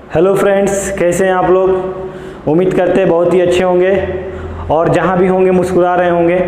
Hello friends, कैसे हैं आप लोग। उम्मीद करते हैं बहुत ही अच्छे होंगे और जहाँ भी होंगे मुस्कुरा रहे होंगे।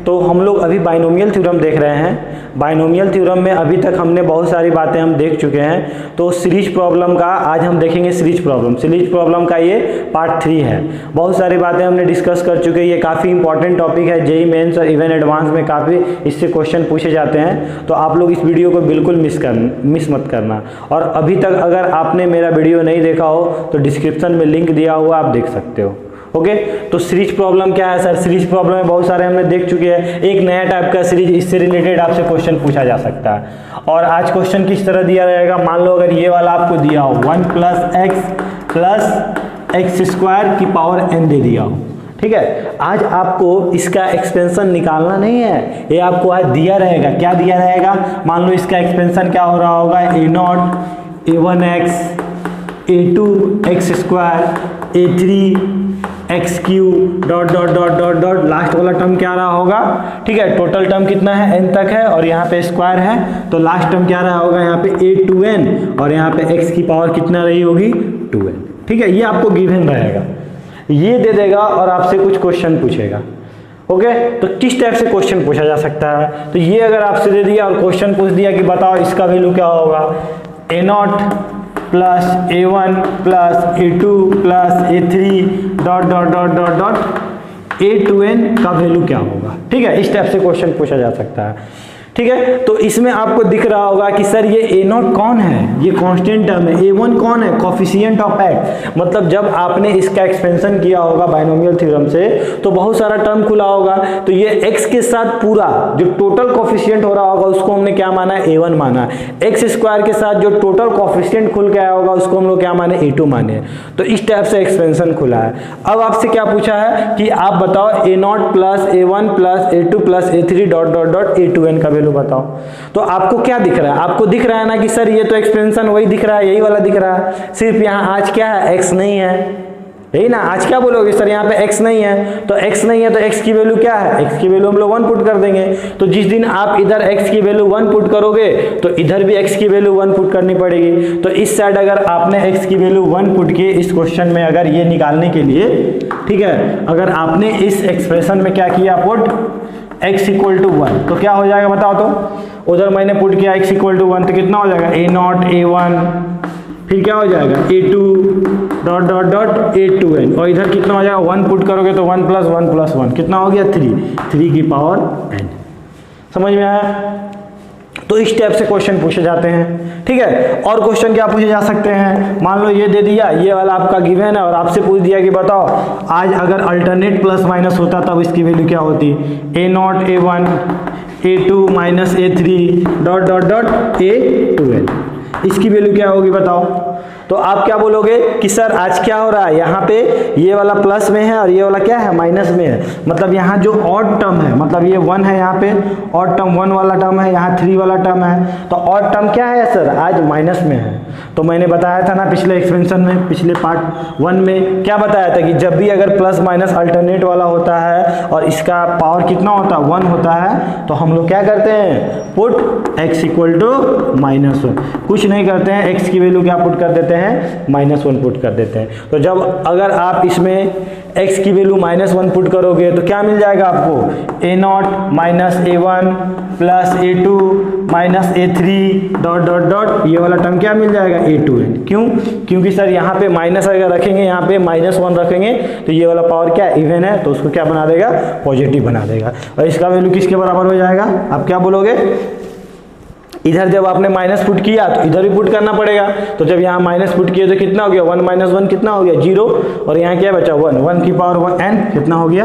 तो हम लोग अभी बाइनोमियल थ्योरम देख रहे हैं। बाइनोमियल थ्योरम में अभी तक हमने बहुत सारी बातें हम देख चुके हैं। तो सीरीज प्रॉब्लम का आज हम देखेंगे। सीरीज प्रॉब्लम का ये पार्ट 3 है। बहुत सारी बातें हमने डिस्कस कर चुके हैं। ये काफ़ी इंपॉर्टेंट टॉपिक है। जेईई मेंस और इवन एडवांस में काफ़ी इससे क्वेश्चन पूछे जाते हैं। तो आप लोग इस वीडियो को बिल्कुल मिस मत करना। और अभी तक अगर आपने मेरा वीडियो नहीं देखा हो तो डिस्क्रिप्शन में लिंक दिया हुआ, आप देख सकते हो। ओके, तो सीरीज प्रॉब्लम क्या है सर? सीरीज प्रॉब्लम में बहुत सारे हमने देख चुके हैं। एक नया टाइप का सीरीज, इससे रिलेटेड आपसे क्वेश्चन पूछा जा सकता है। और आज क्वेश्चन किस तरह दिया रहेगा, मान लो अगर ये वाला आपको दिया हो 1 + x की पावर n दे दिया हो, ठीक है। आज आपको इसका एक्सपेंशन निकालना नहीं है, ये आपको आज दिया रहेगा। क्या दिया रहेगा? मान लो इसका एक्सपेंशन क्या हो रहा होगा, a0 a1x a2x² a3 x³ dot last वाला टर्म क्या रहा होगा, ठीक है। टोटल टर्म कितना है, n तक है और यहाँ पे स्क्वायर है, तो लास्ट टर्म क्या रहा होगा यहाँ पे a2n और यहाँ पे x की पावर कितना रही होगी 2n, ठीक है। ये आपको गिवन रहेगा, ये दे देगा और आपसे कुछ क्वेश्चन पूछेगा। ओके, तो किस टाइप से क्वेश्चन पूछा जा सकता है? तो ये अगर आपसे दे दिया और क्वेश्चन पूछ दिया कि बताओ इसका वैल्यू क्या होगा, a0 + a1 + a2 + a3 dot a2n का वैल्यू क्या होगा, ठीक है। इस टाइप से क्वेश्चन पूछा जा सकता है, ठीक है। तो इसमें आपको दिख रहा होगा कि सर ये a0 कौन है, ये कांस्टेंट टर्म है। a1 कौन है, कोफिशिएंट ऑफ x। मतलब जब आपने इसका एक्सपेंशन किया होगा बाइनोमियल थ्योरम से तो बहुत सारा टर्म खुला होगा, तो ये x के साथ पूरा जो टोटल कोफिशिएंट हो रहा होगा उसको हमने क्या माना, a1 माना। x² के साथ जो टोटल कोफिशिएंट खुल के आया होगा उसको हम लोग क्या माने, a2 माने। तो इस टाइप से एक्सपेंशन खुला है। अब आपसे क्या पूछा है कि आप बताओ a0 + a1 + a2 + a3 dot a2n का वैल्यू बताओ। तो आपको क्या दिख रहा है? आपको दिख रहा है ना कि सर ये तो एक्सपेंशन वही दिख रहा है, यही वाला दिख रहा है। सिर्फ यहाँ आज क्या है, x नहीं है, यही ना। आज क्या बोलोगे सर, यहाँ पे x नहीं है, तो x नहीं है तो x की वैल्यू क्या है, x की वैल्यू हम लोग 1 पुट कर देंगे। तो जिस दिन आप इधर x की वैल्यू 1 पुट करोगे तो इधर भी x की वैल्यू 1 पुट करनी पड़ेगी। तो इस साइड अगर आपने x की वैल्यू 1 पुट की इस क्वेश्चन में, अगर ये निकालने के लिए, ठीक है, अगर आपने इस एक्सप्रेशन में क्या किया, पुट x = 1, तो क्या हो जाएगा बताओ। तो उधर मैंने पुट किया x = 1, तो कितना हो जाएगा, a0 a1 फिर क्या हो जाएगा a2 डॉट a2n और इधर कितना हो जाएगा, 1 पुट करोगे तो 1 + 1 + 1 कितना हो गया, 3 की पावर n। समझ में आया? तो इस टाइप से क्वेश्चन पूछे जाते हैं, ठीक है। और क्वेश्चन क्या पूछे जा सकते हैं, मान लो ये दे दिया, ये वाला आपका गिवन है और आपसे पूछ दिया कि बताओ आज अगर अल्टरनेट प्लस माइनस होता तब इसकी वैल्यू क्या होती, a0 a1 a2 - a3 dot a2n, इसकी वैल्यू क्या होगी बताओ। तो आप क्या बोलोगे कि सर आज क्या हो रहा है, यहाँ पे ये वाला प्लस में है और ये वाला क्या है, माइनस में है। मतलब यहाँ जो ऑड टर्म है, मतलब ये 1 है, यहाँ पे ऑड टर्म 1 वाला टर्म है, यहाँ 3 वाला टर्म है। तो ऑड टर्म क्या है सर, आज माइनस में है। तो मैंने बताया था ना पिछले एक्सपेंशन में, पिछले पार्ट 1 में क्या बताया था कि जब भी अगर प्लस माइनस अल्टरनेट वाला होता है और इसका पावर कितना होता है, 1 होता है, तो हम लोग क्या करते हैं, पुट x = -1। कुछ नहीं करते हैं, x की वैल्यू क्या पुट कर देते हैं, -1 पुट कर देते हैं। तो जब अगर आप इसमें x की वैल्यू -1 पुट करोगे तो क्या मिल जाएगा आपको, a0 - a1 + a2 - a3 dot ये वाला टर्म क्या मिल जाएगा, a2n। क्यों? क्योंकि सर यहाँ पे माइनस अगर रखेंगे, यहाँ पे -1 रखेंगे तो ये वाला पावर क्या इवन है, तो उसको क्या बना देगा, पॉजिटिव बना देगा। और इसका वैल्यू किसके बराबर हो जाएगा, आप क्या बोलोगे, इधर जब आपने माइनस पुट किया तो इधर भी पुट करना पड़ेगा। तो जब यहाँ माइनस पुट किया तो कितना हो गया, 1 - 1 कितना हो गया, 0, और यहाँ क्या बचा 1 की पावर n कितना हो गया,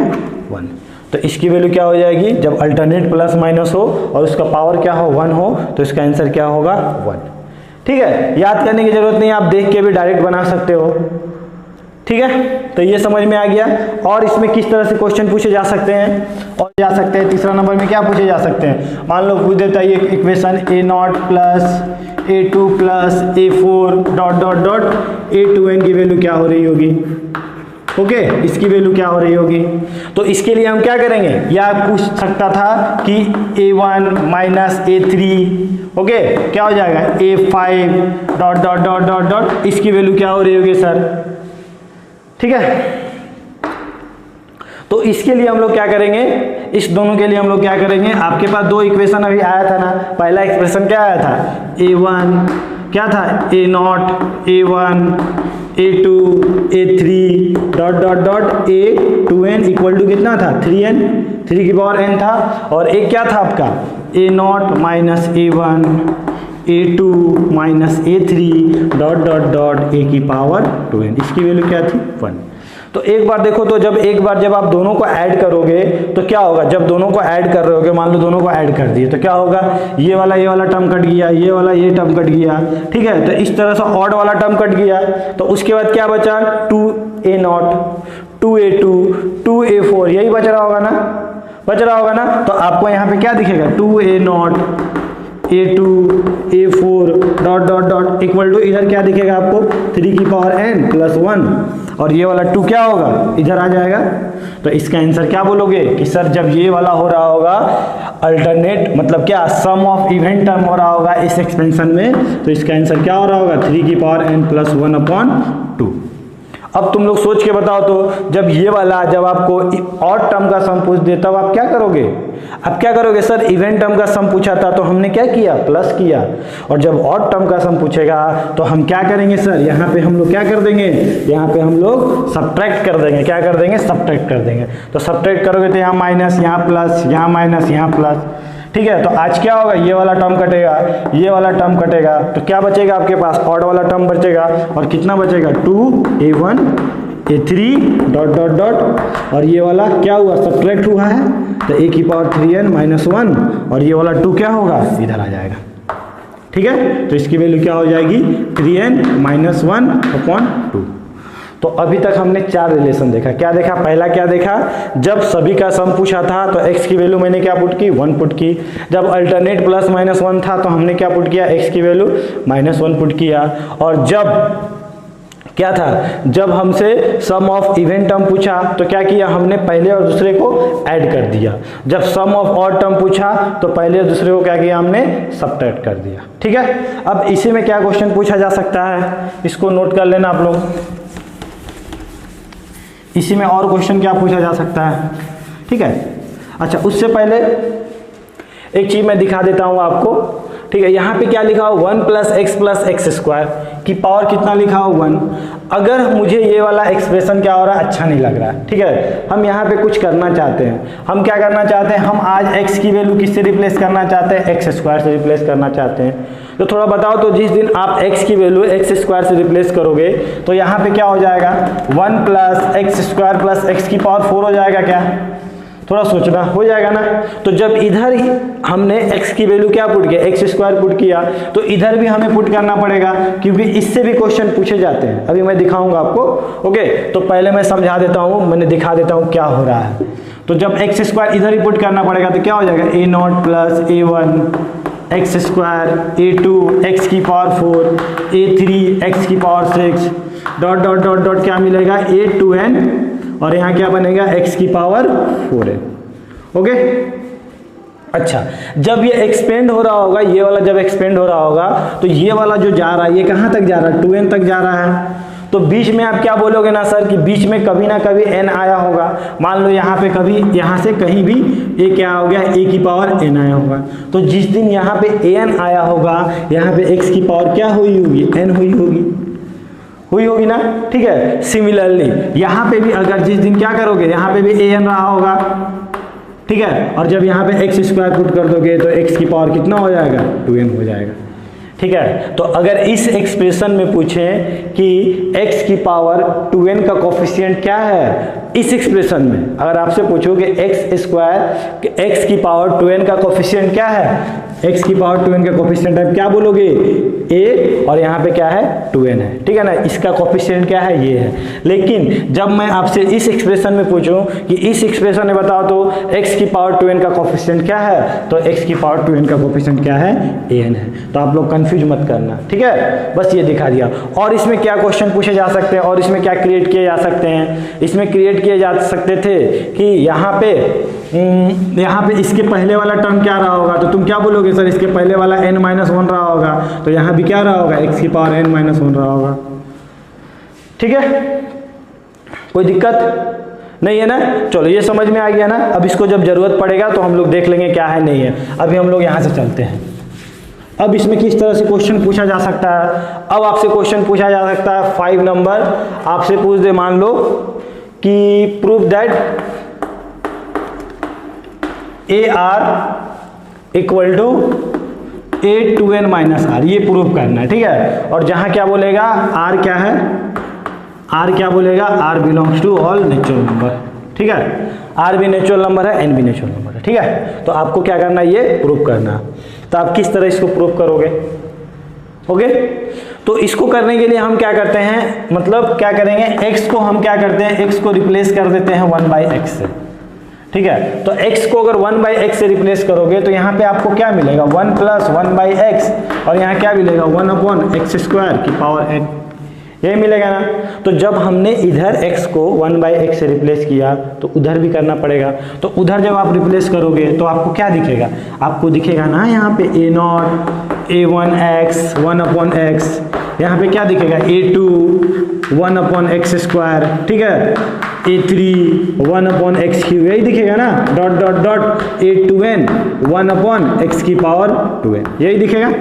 1। तो इसकी वैल्यू क्या हो जाएगी, जब अल्टरनेट प्लस माइनस हो और उसका पावर क्या हो, 1 हो, तो इसका आंसर क्या होगा, 1। ठीक है, याद करने की जरूरत नहीं, आप देख के भी डायरेक्ट बना सकते हो, ठीक है। तो ये समझ में आ गया। और इसमें किस तरह से क्वेश्चन पूछे जा सकते हैं, और जा सकते हैं तीसरा नंबर में क्या पूछे जा सकते हैं, मान लो पूछ देता है ये equation a0 + a2 + a4 dot a2n की वैल्यू क्या हो रही होगी, ओके, इसकी वैल्यू क्या हो रही होगी। तो इसके लिए हम क्या करेंगे, या पूछ सकता था कि a1 - a3 ओके, क्या हो जाएगा A5 dot dot dot dot dot, इसकी वैल्यू क्या हो रही होगी सर, ठीक है। तो इसके लिए हम लोग क्या करेंगे, इस दोनों के लिए हम लोग क्या करेंगे, आपके पास दो इक्वेशन अभी आया था ना, पहला एक्सप्रेशन क्या आया था, A1 क्या था, A0 A1 A2 A3 dot dot dot A2n equal to कितना था 3n, 3 की पावर n था, और एक क्या था आपका A0 minus A1 A2 minus A3 dot dot dot A की पावर 2n, इसकी वैल्यू क्या थी 1। तो एक बार देखो, तो जब आप दोनों को ऐड करोगे तो क्या होगा, जब दोनों को ऐड कर रहे होगे, मान लो दोनों को ऐड कर दिए तो क्या होगा, ये वाला टर्म कट गया, ये वाला ये टर्म कट गया, ठीक है। तो इस तरह से ऑड वाला टर्म कट गया, तो उसके बाद क्या बचा 2A0 2A2 2A4, यही बच रहा होगा ना। तो आपको यहाँ पे क्या दिखेगा 2A0 A2 A4 dot dot dot equal to, इधर क्या दिखेगा आपको 3 की पावर n प्लस 1, और ये वाला 2 क्या होगा, इधर आ जाएगा। तो इसका आंसर क्या बोलोगे कि सर जब ये वाला हो रहा होगा अल्टरनेट, मतलब क्या सम ऑफ इवेंट टर्म हो रहा होगा इस एक्सपेंशन में, तो इसका आंसर क्या हो रहा होगा 3 की पावर n प्लस 1/2। अब तुम लोग सोच के बताओ, तो जब ये वाला, जब आपको ऑड टर्म का सम पूछ दे तब आप क्या करोगे, अब क्या करोगे, सर इवेंट टर्म का सम पूछा था तो हमने क्या किया, प्लस किया, और जब ऑड टर्म का सम पूछेगा तो हम क्या करेंगे सर, यहाँ पे हम लोग क्या कर देंगे, यहाँ पे हम लोग सब्ट्रैक्ट कर देंगे, क्या कर देंगे, सब्ट्रैक्ट कर देंगे। तो सब्ट्रैक्ट करोगे तो यहाँ माइनस, यहाँ प्लस, यहाँ माइनस, यहाँ प्लस, ठीक है। तो आज क्या होगा, ये वाला टर्म कटेगा, ये वाला टर्म कटेगा, तो क्या बचेगा आपके पास, ऑड वाला टर्म बचेगा, और कितना बचेगा 2A1 A3 dot dot dot, और ये वाला क्या हुआ, सब्ट्रैक्ट हुआ है, तो A की पावर 3n माइनस 1, और ये वाला 2 क्या होगा, इधर आ जाएगा, ठीक है। तो इसकी वैल्यू क्या हो जाएगी 3n माइनस 1/2। तो अभी तक हमने 4 रिलेशन देखा, क्या देखा, पहला क्या देखा, जब सभी का सम पूछा था तो x की वैल्यू मैंने क्या पुट की 1 पुट की, जब अल्टरनेट प्लस माइनस 1 था तो हमने क्या पुट किया, x की वैल्यू -1 पुट किया, और जब क्या था, जब हमसे सम ऑफ इवेंट टर्म पूछा तो क्या किया, हमने पहले और दूसरे को ऐड कर दिया, जब सम ऑफ ऑड टर्म पूछा तो पहले और दूसरे को क्या किया, हमने सब्ट्रैक्ट कर दिया, ठीक है। अब इसी में क्या क्वेश्चन पूछा जा सकता है, इसको नोट कर लेना आप लोग, इसी में और क्वेश्चन क्या पूछा जा सकता है, ठीक है। अच्छा, उससे पहले एक चीज मैं दिखा देता हूं आपको, ठीक है। यहाँ पे क्या लिखा हो 1 प्लस एक्स स्क्वायर की पावर कितना लिखा हो 1। अगर मुझे ये वाला एक्सप्रेशन क्या हो रहा है, अच्छा नहीं लग रहा है, ठीक है, हम यहाँ पे कुछ करना चाहते हैं, हम क्या करना चाहते हैं, हम आज x की वैल्यू किससे रिप्लेस करना चाहते हैं, एक्स स्क्वायर से रिप्लेस करना चाहते हैं। तो थोड़ा बताओ, तो जिस दिन आप x की वैल्यू एक्स स्क्वायर से रिप्लेस करोगे तो यहाँ पे क्या हो जाएगा 1 plus x square plus x की पावर 4 हो जाएगा, क्या, थोड़ा सोचना, हो जाएगा ना। तो जब इधर ही हमने x की वैल्यू क्या पुट किया, एक्स स्क्वायर पुट किया, तो इधर भी हमें पुट करना पड़ेगा, क्योंकि इससे भी क्वेश्चन पूछे जाते हैं, अभी मैं दिखाऊंगा आपको, ओके। तो पहले मैं समझा देता हूँ, मैंने दिखा देता हूँ क्या हो रहा है। तो जब एक्स स्क्वायर इधर ही पुट करना पड़ेगा तो क्या हो जाएगा A0 plus A1 x square A2 x की पावर 4 A3 एक्स की power 6 dot dot dot dot क्या मिलेगा A2n, और यहाँ क्या बनेगा x की पावर 4n, ओके। अच्छा, जब ये एक्सपेंड हो रहा होगा, ये वाला जब एक्सपेंड हो रहा होगा तो ये वाला जो जा रहा है, ये कहाँ तक जा रहा है, 2n तक जा रहा है। तो बीच में आप क्या बोलोगे ना सर, कि बीच में कभी ना कभी n आया होगा, मान लो यहाँ पे कभी, यहाँ से कहीं भी a क्या हो गया, a की पावर n आया होगा। तो जिस दिन यहाँ पे an आया होगा, यहाँ पे x की पावर क्या हुई होगी, n हुई होगी ना, ठीक है। सिमिलरली यहाँ पे भी अगर जिस दिन क्या करोगे, यहाँ पे भी an रहा होगा, ठीक है, और जब यहाँ पे एक्स स्क्वायर पुट कर दोगे तो x की पावर कितना हो जाएगा 2m हो जाएगा, ठीक है। तो अगर इस एक्सप्रेशन में पूछें कि x की पावर 2n का कोफिशिएंट क्या है, इस एक्सप्रेशन में अगर आपसे पूछोगे एक्स स्क्वायर x की पावर 2n का कोफिशिएंट क्या है, x की पावर 2n का कोफिशिएंट है, क्या बोलोगे a, और यहाँ पे क्या है 2n है, ठीक है ना, इसका कोफिशिएंट क्या है, ये है। लेकिन जब मैं आपसे इस एक्सप्रेशन में पूछूं कि इस एक्सप्रेशन में बताओ तो x की पावर 2n का कोफिशिएंट क्या है, तो x की पावर 2n का कोफिशिएंट क्या है, an है। तो आप लोग कंफ्यूज मत करना, ठीक है, बस ये दिखा दिया। और इसमें क्या क्वेश्चन पूछे जा सकते हैं, और इसमें क्या क्रिएट किए जा सकते हैं, इसमें क्रिएट किए जा सकते थे कि यहाँ पे यहाँ पे इसके पहले वाला टर्म क्या रहा होगा, तो तुम क्या बोलोगे सर इसके पहले वाला n-1 रहा होगा, तो यहाँ भी क्या रहा होगा x की पावर n-1 रहा होगा। ठीक है, कोई दिक्कत नहीं है ना। चलो ये समझ में आ गया ना। अब इसको जब जरूरत पड़ेगा तो हम लोग देख लेंगे क्या है नहीं है। अभी हम लोग यहाँ से चलते हैं। अब इसमें किस तरह से क्वेश्चन पूछा जा सकता है। अब आपसे क्वेश्चन पूछा जा सकता है 5 नंबर आपसे पूछ दे, मान लो कि prove that AR equal to A2n-R, ये प्रूव करना है। ठीक है, और जहां क्या बोलेगा R क्या है, R क्या बोलेगा, R belongs to all natural number. ठीक है, R भी नेचुरल नंबर है, N भी नेचुरल नंबर है। ठीक है, तो आपको क्या करना है, ये प्रूव करना है। तो आप किस तरह इसको प्रूव करोगे। ओके, तो इसको करने के लिए हम क्या करते हैं, मतलब क्या करेंगे, x को हम क्या करते हैं, x को रिप्लेस कर देते हैं 1/x से। ठीक है, तो x को अगर 1/x से रिप्लेस करोगे तो यहाँ पे आपको क्या मिलेगा, 1 + 1/x, और यहाँ क्या मिलेगा 1/x² की पावर n, यही मिलेगा ना। तो जब हमने इधर x को 1/x से रिप्लेस किया तो उधर भी करना पड़ेगा। तो उधर जब आप रिप्लेस करोगे तो आपको क्या दिखेगा, आपको दिखेगा ना यहाँ पे A0 A1x 1/x, यहाँ पे क्या दिखेगा A2 1/x², ठीक है, A3 1/x³, यही दिखेगा ना, dot dot dot A2n 1/x⁴, यही दिखेगा।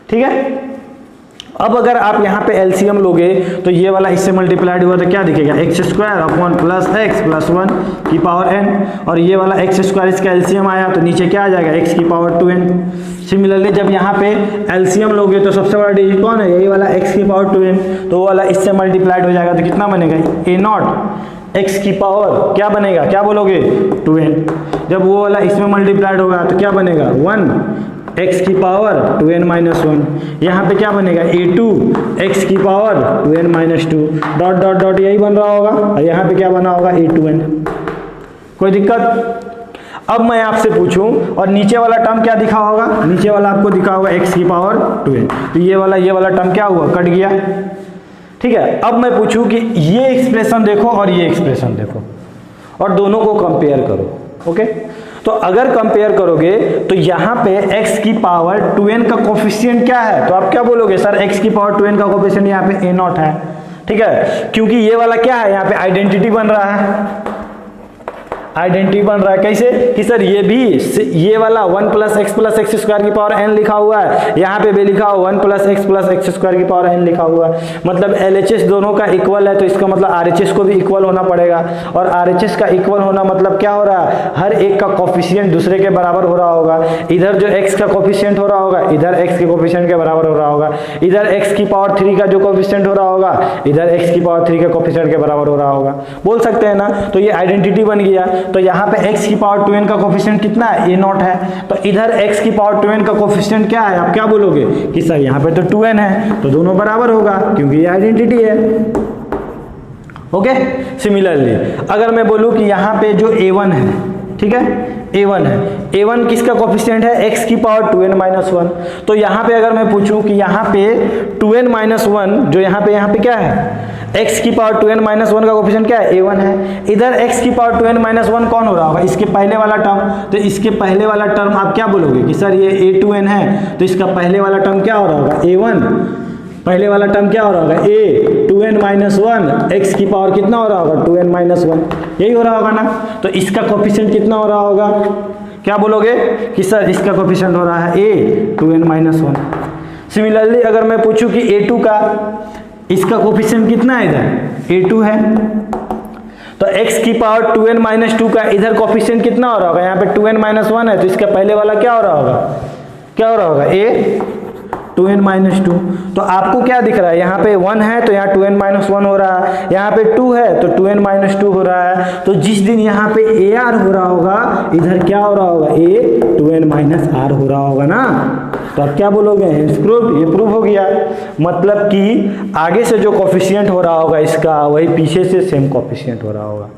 ठीक है, अब अगर आप यहाँ पे एलसीएम लोगे तो ये वाला इससे मल्टीप्लाइड हुआ तो क्या दिखेगा, x² + x + 1 की पावर n, और ये वाला x² इसका एलसीएम आया तो नीचे क्या आ जाएगा, x की पावर 2n। सिमिलरली जब यहाँ पे एलसीएम लोगे तो सबसे बड़ा डिजिट कौन है, यही वाला x की पावर 2n, तो वो वाला इससे मल्टीप्लाइड हो जाएगा तो कितना बनेगा, A0 x की पावर क्या बनेगा, क्या बोलोगे 2n। जब वो वाला इसमें मल्टीप्लाइड होगा तो क्या बनेगा 1 x की पावर 2n-1, यहाँ पे क्या बनेगा A2 x की power 2n-2, dot dot dot यही बन रहा होगा, और यहाँ पे क्या बना होगा A2n। कोई दिक्कत। अब मैं आपसे पूछूं, और नीचे वाला टर्म क्या दिखा होगा, नीचे वाला आपको दिखा होगा x की पावर 2n, तो ये वाला टर्म क्या हुआ, कट गया। ठीक है, अब मैं पूछूं कि ये एक्सप्रेशन देखो और ये एक्सप्रेशन देखो, और दोनों को कंपेयर करो। ओके, तो अगर कंपेयर करोगे तो यहाँ पे x की पावर 2n का कोफिशिएंट क्या है, तो आप क्या बोलोगे, सर x की पावर 2n का कोफिशिएंट यहाँ पे A0 है। ठीक है, क्योंकि ये वाला क्या है, यहाँ पे आइडेंटिटी बन रहा है, आइडेंटिटी बन रहा है कैसे कि सर ये भी ये वाला 1 + x + x² की पावर n लिखा हुआ है, यहाँ पे भी लिखा हुआ 1 + x + x² की पावर n लिखा हुआ है, मतलब LHS दोनों का इक्वल है, तो इसका मतलब RHS को भी इक्वल होना पड़ेगा, और RHS का इक्वल होना मतलब क्या हो रहा है, हर एक का कोफिशिएंट दूसरे के बराबर हो रहा होगा। इधर जो x का कोफिशिएंट हो रहा होगा इधर x के कोफिशिएंट के बराबर हो रहा होगा, इधर x की पावर 3 का जो कोफिशिएंट हो रहा होगा इधर x की पावर 3 के कोफिशिएंट के बराबर हो रहा होगा, बोल सकते हैं ना। तो ये आइडेंटिटी बन गया। तो यहाँ पे x की पावर 2n का कोफिशिएंट कितना है, A0 है, तो इधर x की पावर 2n का कोफिशिएंट क्या है, आप क्या बोलोगे कि सर यहाँ पे तो 2n है, तो दोनों बराबर होगा क्योंकि ये आइडेंटिटी है। ओके, सिमिलरली अगर मैं बोलूँ कि यहाँ पे जो A1 है, ठीक है, A1 है, A1 किसका कोफिशिएंट है, x की पावर 2n-1, तो यहाँ पे अगर मैं पूछूं कि यहाँ पे 2n-1 जो यहाँ पे क्या है, x की पावर 2n-1 का कोफिशिएंट क्या है, A1 है, इधर x की पावर 2n-1 कौन हो रहा होगा, इसके पहले वाला टर्म, तो इसके पहले वाला टर्म आप क्या बोलोगे कि सर ये A2n है, तो इसका पहले वाला टर्म क्या हो रहा होगा, A1, पहले वाला टर्म क्या हो रहा होगा, A2n-1, x की पावर कितना हो रहा होगा 2n-1, यही हो रहा होगा ना। तो इसका कोफिशिएंट कितना हो रहा होगा, क्या बोलोगे कि सर इसका कोफिशिएंट हो रहा है A2n-1। सिमिलरली अगर मैं पूछूं कि A2 का, इसका कोफिशिएंट कितना है, इधर A2 है, तो x की पावर 2n-2 का इधर कोफिशिएंट कितना हो रहा होगा, यहाँ पे 2n-1 है, तो इसका पहले वाला क्या हो रहा होगा, क्या हो रहा होगा, A2n-2। तो आपको क्या दिख रहा है, यहाँ पे 1 है तो यहाँ 2n-1 हो रहा है, यहाँ पे 2 है तो 2n-2 हो रहा है। तो जिस दिन यहाँ पे AR हो रहा होगा इधर क्या हो रहा होगा, A2n-R हो रहा होगा ना। तो आप क्या बोलोगे, ये प्रूव हो गया, मतलब कि आगे से जो कोफिशिएंट हो रहा होगा इसका वही पीछे से सेम कोफिशिएंट हो रहा होगा।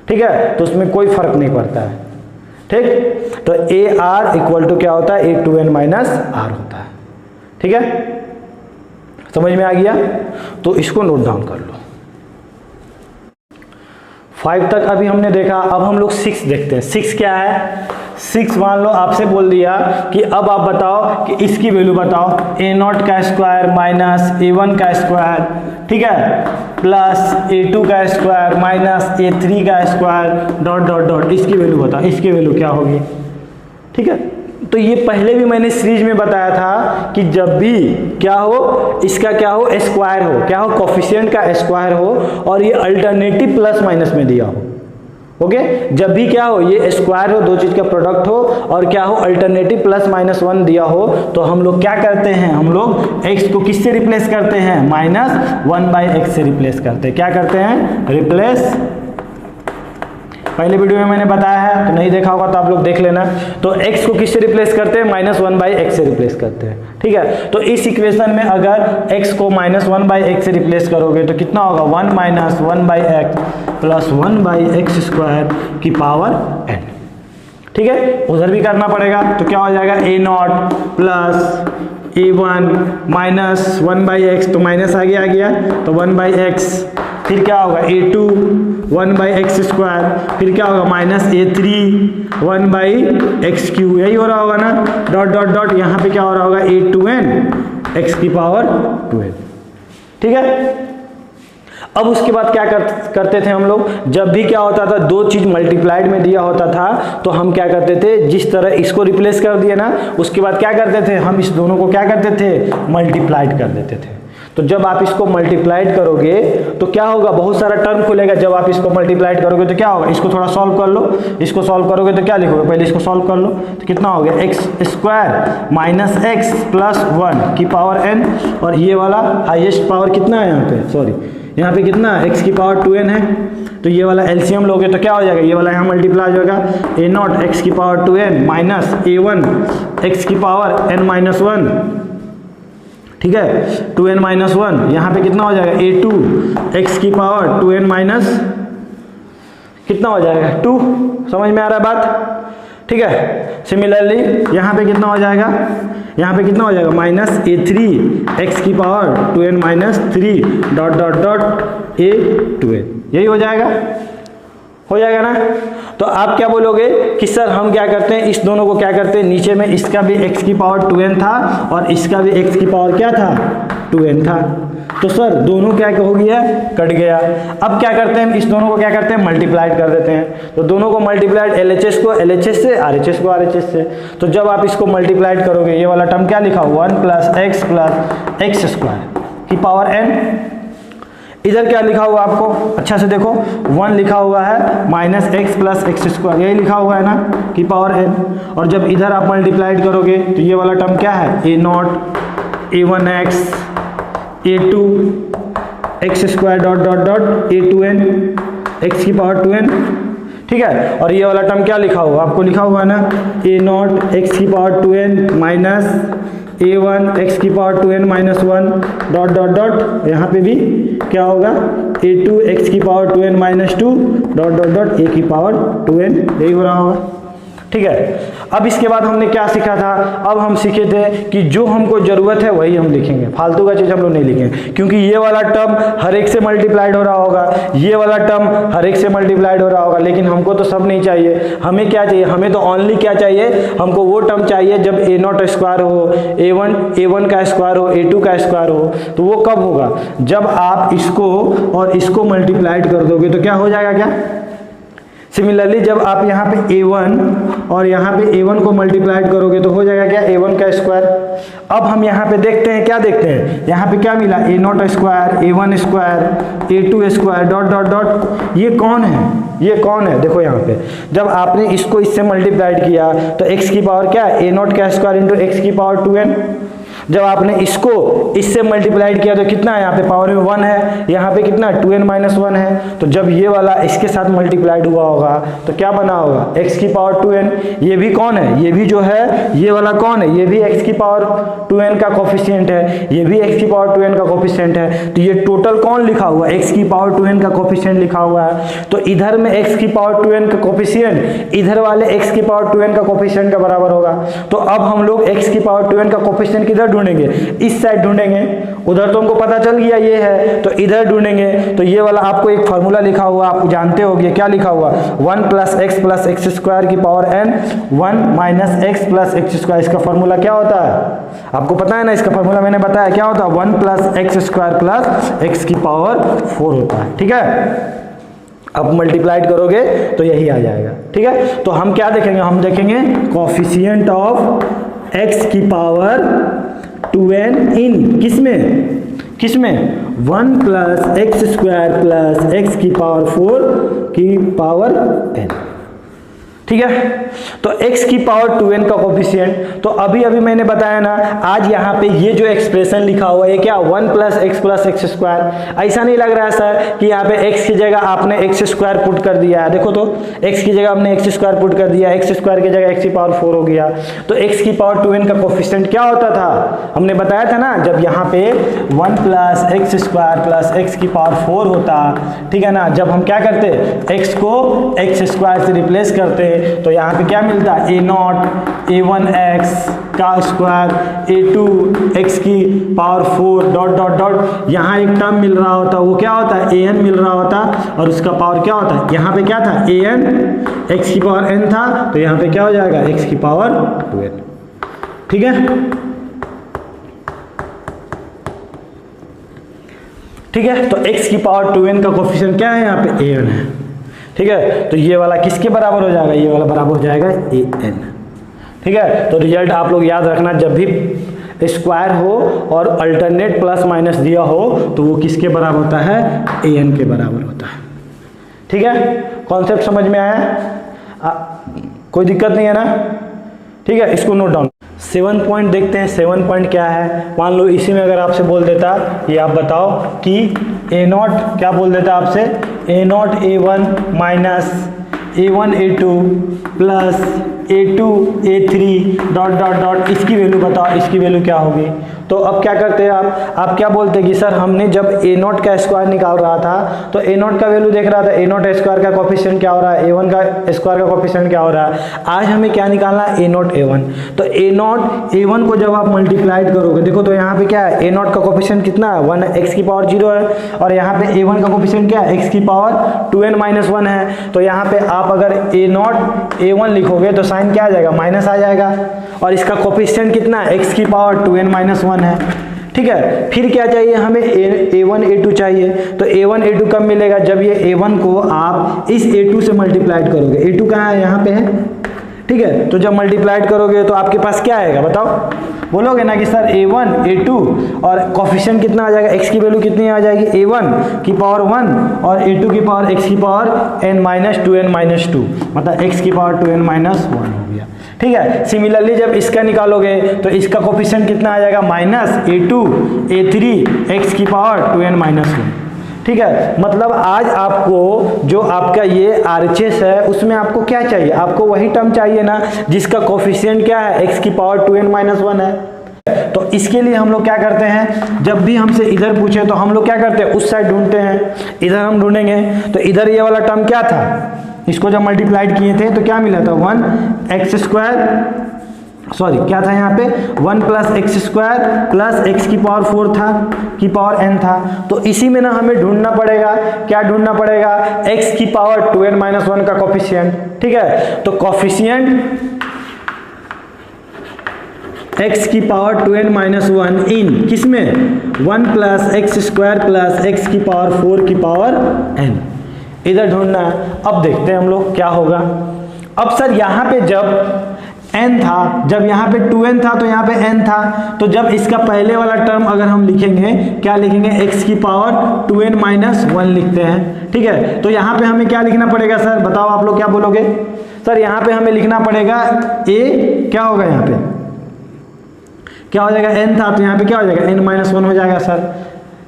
ठीक है, तो उसमें कोई फर्क नहीं पड़ता है। ठीक, तो AR इक्वल टू क्या होता है, A2n-R होता है। ठीक है, समझ में आ गया, तो इसको नोट डाउन कर लो। 5 तक अभी हमने देखा, अब हम लोग 6 देखते हैं। 6 क्या है? 6 मान लो आपसे बोल दिया कि अब आप बताओ कि इसकी वैल्यू बताओ, a0 का स्क्वायर माइनस a1 का स्क्वायर, ठीक है, प्लस a2 का स्क्वायर माइनस a3 का स्क्वायर डॉट डॉट डॉट, इसकी वैल्यू बताओ, इसकी वैल्यू क्या होगी, ठीक है। तो ये पहले भी मैंने सीरीज में बताया था कि जब भी क्या हो, इसका क्या हो, स्क्वायर हो, क्या हो, कोफिशिएंट का स्क्वायर हो और ये अल्टरनेटिव प्लस माइनस में दिया हो, ओके। जब भी क्या हो, ये स्क्वायर हो, दो चीज का प्रोडक्ट हो और क्या हो, अल्टरनेटिव प्लस माइनस 1 दिया हो, तो हम लोग क्या करते हैं, हम लोग x को किससे रिप्लेस करते हैं, -1/x से रिप्लेस करते हैं। क्या करते हैं, रिप्लेस। पहले वीडियो में मैंने बताया है, तो नहीं देखा होगा तो आप लोग देख लेना। तो x को किससे रिप्लेस करते हैं, -1/x से रिप्लेस करते हैं, ठीक है। तो इस इक्वेशन में अगर x को -1/x से रिप्लेस करोगे तो कितना होगा, 1 - 1/x प्लस 1/x स्क्वायर की पावर n, ठीक है। उधर भी करना पड़ेगा, तो क्या हो जाएगा, a0 plus a1 minus 1/x, तो माइनस आ गया तो 1/x, फिर क्या होगा a2 1/x स्क्वायर, फिर क्या होगा -a3 1/x³, यही हो रहा होगा ना, डॉट डॉट डॉट, यहाँ पे क्या हो रहा होगा a2n x की पावर 2n, ठीक है। अब उसके बाद क्या करते थे हम लोग, जब भी क्या होता था, दो चीज मल्टीप्लाइड में दिया होता था तो हम क्या करते थे, जिस तरह इसको रिप्लेस कर दिए ना, उसके बाद क्या करते थे, हम इस दोनों को क्या करते थे, मल्टीप्लाइड कर देते थे। तो जब आप इसको मल्टीप्लाइड करोगे तो क्या होगा, बहुत सारा टर्म खुलेगा। जब आप इसको मल्टीप्लाइड करोगे तो क्या होगा, इसको थोड़ा सॉल्व कर लो, इसको सॉल्व करोगे तो क्या लिखोगे, पहले इसको सॉल्व कर लो, तो कितना हो गया, x² माइनस x प्लस 1 की पावर n, और ये वाला हाईएस्ट पावर कितना है यहाँ पे, सॉरी यहाँ पे कितना, x की पावर 2n है, तो ये वाला एलसीएम लोगे तो क्या हो जाएगा, ये वाला यहाँ मल्टीप्लाई हो जाएगा, a0 x की power 2n minus a1 x की पावर n-1, ठीक है, 2n-1, यहाँ पे कितना हो जाएगा, a2 x की पावर 2n माइनस कितना हो जाएगा, 2। समझ में आ रहा है बात, ठीक है। सिमिलरली यहाँ पे कितना हो जाएगा, यहाँ पे कितना हो जाएगा, -a3 x की power 2n-3 dot dot dot a2n, यही हो जाएगा ना। तो आप क्या बोलोगे कि सर हम क्या करते हैं, इस दोनों को क्या करते हैं, नीचे में इसका भी x की पावर 2n था और इसका भी x की पावर क्या था, 2n था, तो सर दोनों क्या हो गया, कट गया। अब क्या करते हैं, इस दोनों को क्या करते हैं, मल्टीप्लाइड कर देते हैं। तो दोनों को मल्टीप्लाइड, LHS को LHS से, RHS को RHS से। तो जब आप इसको मल्टीप्लाइड करोगे, ये वाला टर्म क्या लिखा, 1 + x की पावर n, इधर क्या लिखा हुआ आपको, अच्छा से देखो, 1 लिखा हुआ है -x + x², यही लिखा हुआ है ना, की पावर n। और जब इधर आप मल्टीप्लाइड करोगे तो ये वाला टर्म क्या है, a0 a1x a2 x² dot dot dot a2n x की पावर 2n, ठीक है। और ये वाला टर्म क्या लिखा हुआ, आपको लिखा हुआ है ना, a0 x की power 2n minus a1 x की power 2n-1 dot dot dot, यहाँ पे भी क्या होगा, a2 x की power 2n-2 dot dot dot a की पावर 2n, यही हो रहा होगा, ठीक है। अब इसके बाद हमने क्या सीखा था, अब हम सीखे थे कि जो हमको जरूरत है वही हम लिखेंगे, फालतू का चीज हम लोग नहीं लिखेंगे, क्योंकि ये वाला टर्म हर एक से मल्टीप्लाइड हो रहा होगा, ये वाला टर्म हर एक से मल्टीप्लाइड हो रहा होगा, लेकिन हमको तो सब नहीं चाहिए। हमें क्या चाहिए, हमें तो ओनली क्या चाहिए, हमको वो टर्म चाहिए जब a0 स्क्वायर हो, a1 का स्क्वायर हो, a2 का स्क्वायर हो। तो वो कब होगा, जब आप इसको और इसको मल्टीप्लाइड कर दोगे तो क्या हो जाएगा, क्या सिमिलरली जब आप यहाँ पे a1 और यहाँ पे a1 को मल्टीप्लाइड करोगे तो हो जाएगा क्या, a1 का स्क्वायर। अब हम यहाँ पे देखते हैं, क्या देखते हैं, यहाँ पे क्या मिला, a0 square, a1 square, a2 square dot dot dot, ये कौन है, ये कौन है, देखो यहाँ पे जब आपने इसको इससे मल्टीप्लाइड किया तो x की पावर क्या है, a0 का स्क्वायर इंटू x की पावर 2n। जब आपने इसको इससे मल्टीप्लाइड किया तो कितना है, यहाँ पे पावर में 1 है, यहाँ पे कितना 2n-1 है। तो जब ये वाला इसके साथ मल्टीप्लाइड हुआ होगा तो क्या बना होगा, x की पावर 2n। ये भी कौन है, ये भी जो है, ये वाला कौन है, ये भी x की पावर 2n का कोफिशिएंट है, ये भी x की पावर 2n का कोफिशिएंट है। तो ये टोटल कौन लिखा हुआ है, x की पावर 2n का कोफिशिएंट लिखा हुआ है। तो इधर में x की पावर 2n का कोफिशिएंट इधर वाले x की पावर 2n का कोफिशिएंट का बराबर होगा। तो अब हम लोग x की पावर 2n का कोफिशिएंट किधर ढूंढेंगे, इस साइड ढूंढेंगे, उधर तो हमको पता चल गया ये है, तो इधर ढूंढेंगे। तो ये वाला आपको एक फार्मूला लिखा हुआ आप जानते होंगे, क्या लिखा हुआ, 1 + x + x स्क्वायर की power n 1 - x + x square. इसका फार्मूला क्या होता है आपको पता है ना, इसका फार्मूला मैंने बताया क्या होता है, 1 + x स्क्वायर + x की पावर 4 होता है। ठीक है, अब मल्टीप्लाइड करोगे तो यही आ जाएगा। ठीक है, तो हम क्या देखेंगे, हम देखेंगे कोफिशिएंट ऑफ x की पावर 2n इन किसमें 1 + x स्क्वायर + x की पावर 4 की पावर n। ठीक है, तो x की पावर 2n का कोफिशिएंट, तो अभी मैंने बताया ना, आज यहाँ पे ये जो एक्सप्रेशन लिखा हुआ है क्या, 1 + x + x स्क्वायर। ऐसा नहीं लग रहा है सर कि यहाँ पे x की जगह आपने x स्क्वायर पुट कर दिया है, देखो तो x की जगह हमने x स्क्वायर पुट कर दिया, x स्क्वायर की जगह x की पावर 4 हो गया। तो x की पावर 2n का कोफिशिएंट क्या होता था, हमने बताया था ना, जब यहाँ पे 1 + x स्क्वायर + x की पावर 4 होता, ठीक है ना, जब हम क्या करते, x को x स्क्वायर से रिप्लेस करते, तो यहाँ पे क्या मिलता है, a0 a1x का स्क्वायर a2 x की पावर 4 डॉट डॉट डॉट, यहाँ एक टर्म मिल रहा होता, वो क्या होता है, an मिल रहा होता, और उसका पावर क्या होता है, यहाँ पे क्या था, an x की पावर n था, तो यहाँ पे क्या हो जाएगा, x की पावर 2n। ठीक है, ठीक है, तो x की पावर 2n का कोफिशिएंट क्या है, यहाँ पे an है। ठीक है, तो ये वाला किसके बराबर हो जाएगा, ये वाला बराबर हो जाएगा an। ठीक है, तो रिजल्ट आप लोग याद रखना, जब भी स्क्वायर हो और अल्टरनेट प्लस माइनस दिया हो तो वो किसके बराबर होता है, an के बराबर होता है। ठीक है, कॉन्सेप्ट समझ में आया, कोई दिक्कत नहीं है ना। ठीक है, इसको नोट डाउन। 7 पॉइंट देखते हैं, 7 पॉइंट क्या है। मान लो इसी में अगर आपसे बोल देता, ये आप बताओ कि a0 क्या बोल देता आपसे, a0 a1 minus a1 a2 plus a2 a3 dot dot dot, इसकी वैल्यू बताओ, इसकी वैल्यू क्या होगी। तो अब क्या करते हैं आप क्या बोलते हैं कि सर हमने जब a0 का स्क्वायर निकाल रहा था तो a0 का वैल्यू देख रहा था, a0 स्क्वायर का कोफिशिएंट क्या हो रहा है, a1 का स्क्वायर का कोफिशिएंट क्या हो रहा है। आज हमें क्या निकालना है, a0 a1। तो a0 a1 को जब आप मल्टीप्लाइड करोगे, देखो तो यहाँ पे क्या है, a0 का कोफिशिएंट कितना है, 1 x की पावर 0 है, और यहाँ पे a1 का कोफिशिएंट क्या है, x की पावर 2n - 1 है। तो यहाँ पे आप अगर a0 a1 लिखोगे तो साइन क्या आ जाएगा, माइनस आ जाएगा, और इसका कोफिशिएंट कितना है, x की पावर 2n - 1 है। ठीक है, फिर क्या चाहिए हमें, a1 a2 चाहिए। तो a1 a2 कब मिलेगा, जब ये a1 को आप इस a2 से मल्टीप्लाइड करोगे, a2 कहाँ है, यहाँ पे है। ठीक है, तो जब मल्टीप्लाइड करोगे तो आपके पास क्या आएगा बताओ, बोलोगे ना कि सर a1 a2 और कोफिशिएंट कितना आ जाएगा, x की वैल्यू कितनी आ जाएगी, a1 की पावर 1 और a2 की पावर x की पावर n - 2n - 2, मतलब x की पावर 2n - 1 हो गया। ठीक है, सिमिलरली जब इसका निकालोगे तो इसका कोफिशिएंट कितना आ जाएगा, -a2 a3 x की पावर 2n - 1। ठीक है, मतलब आज आपको जो आपका ये RHS है उसमें आपको क्या चाहिए, आपको वही टर्म चाहिए ना जिसका कोफिशिएंट क्या है, x की पावर 2n - 1 है। तो इसके लिए हम लोग क्या करते हैं, जब भी हमसे इधर पूछे तो हम लोग क्या करते हैं, उस साइड ढूंढते हैं, इधर हम ढूंढेंगे। तो इधर ये वाला टर्म क्या था, इसको जब मल्टीप्लाइड किए थे तो क्या मिला था, 1x स्क्वायर, सॉरी क्या था यहाँ पे, 1 + x स्क्वायर प्लस x की पावर 4 था, की पावर n था। तो इसी में ना हमें ढूंढना पड़ेगा, क्या ढूंढना पड़ेगा, x की पावर 2n - 1 का कोफिशिएंट। ठीक है, तो कोफिशिएंट x की पावर 2n - 1 इन किसमें, 1 + x स्क्वायर प्लस x की पावर 4 की पावर n, इधर ढूंढना है। अब देखते हैं हम लोग क्या होगा। अब सर यहाँ पे जब n था, जब यहाँ पे 2n था तो यहाँ पे n था, तो जब इसका पहले वाला टर्म अगर हम लिखेंगे, क्या लिखेंगे, x की पावर 2n - 1 लिखते हैं। ठीक है, तो यहाँ पे हमें क्या लिखना पड़ेगा सर, बताओ आप लोग क्या बोलोगे। सर यहाँ पे हमें लिखना पड़ेगा a, क्या होगा यहाँ पे, क्या हो जाएगा, n था तो यहाँ पे क्या हो जाएगा, n - 1 हो जाएगा सर।